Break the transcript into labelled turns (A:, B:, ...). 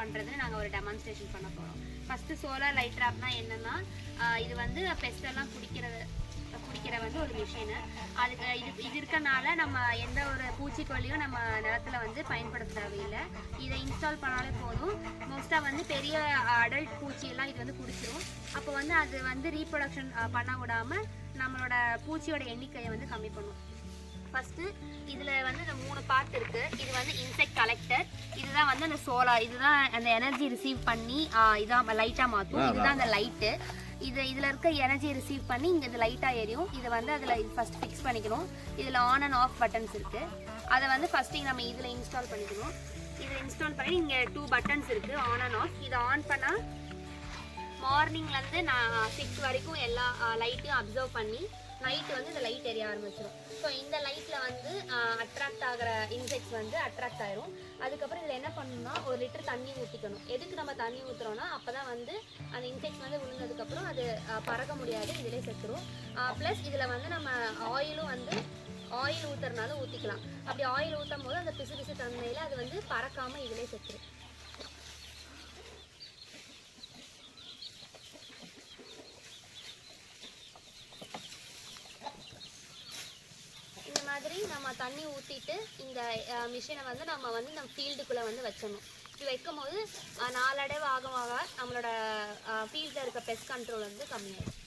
A: பண்ணுறதுன்னு நாங்கள் ஒரு டெமான்ஸ்ட்ரேஷன் பண்ண போகிறோம். ஃபஸ்ட்டு சோலார் லைட் ட்ராப்னா என்னென்னா, இது வந்து பெஸ்டெல்லாம் பிடிக்கிற வந்து ஒரு மிஷினு. அதுக்கு இது இருக்கனால நம்ம எந்த ஒரு பூச்சிக்கொல்லியும் நம்ம நிலத்துல வந்து பயன்படுத்த தேவையில்லை. இதை இன்ஸ்டால் பண்ணாலே போதும். மோஸ்ட்டாக வந்து பெரிய அடல்ட் பூச்சியெல்லாம் இது வந்து பிடிச்சிரும். அப்போ வந்து அது வந்து ரீப்ரொடக்ஷன் பண்ண விடாமல் நம்மளோட பூச்சியோட எண்ணிக்கையை வந்து கம்மி பண்ணும். ஃபஸ்ட்டு இதில் வந்து இந்த 3 பார்ட் இருக்குது. இது வந்து இன்செக்ட் கலெக்டர், இதுதான் வந்து அந்த சோலார், இதுதான் அந்த எனர்ஜி ரிசீவ் பண்ணி இதான் லைட்டாக மாற்றும். இதுதான் அந்த லைட்டு. இதில் இருக்க எனர்ஜி ரிசீவ் பண்ணி இங்கே இது லைட்டாக எரியும். இதை வந்து அதில் ஃபஸ்ட் ஃபிக்ஸ் பண்ணிக்கணும். இதில் ஆன் அண்ட் ஆஃப் பட்டன்ஸ் இருக்குது. அதை வந்து ஃபஸ்ட்டு நம்ம இதில் இன்ஸ்டால் பண்ணிக்கணும். இதில் இன்ஸ்டால் பண்ணி இங்கே 2 பட்டன்ஸ் இருக்குது, ஆன் அண்ட் ஆஃப். இதை ஆன் பண்ணால் மார்னிங்லேருந்து நான் 6 வரைக்கும் எல்லா லைட்டையும் அப்சர்வ் பண்ணி நைட்டு வந்து இந்த லைட் எரிய ஆரம்பிச்சிடும். ஸோ இந்த லைட்டில் வந்து அட்ராக்ட் ஆகிற இன்செக்ட்ஸ் வந்து அட்ராக்ட் ஆகிரும். அதுக்கப்புறம் இதில் என்ன பண்ணணும்னா 1 லிட்டர் தண்ணி ஊற்றிக்கணும். எதுக்கு நம்ம தண்ணி ஊற்றுறோன்னா அப்போ தான் வந்து அந்த இன்செக்ட்ஸ் வந்து விழுந்ததுக்கப்புறம் அது பறக்க முடியாது, இதிலே செத்துரும். ப்ளஸ் இதில் வந்து நம்ம ஆயில் ஊற்றுறதுனால ஊற்றிக்கலாம். அப்படி ஆயில் ஊற்றும் போது அந்த பிசு பிசு தன்மையில் அது வந்து பறக்காமல் இதிலே செத்துரும். மாதிரி நம்ம தண்ணி ஊற்றிட்டு இந்த மிஷினை வந்து நம்ம ஃபீல்டுக்குள்ளே வந்து வச்சிடணும். இப்படி வைக்கும் போது நாளடைவு ஆக நம்மளோட ஃபீல்டில் இருக்க பெஸ்ட் கண்ட்ரோல் வந்து கம்மியாகும்.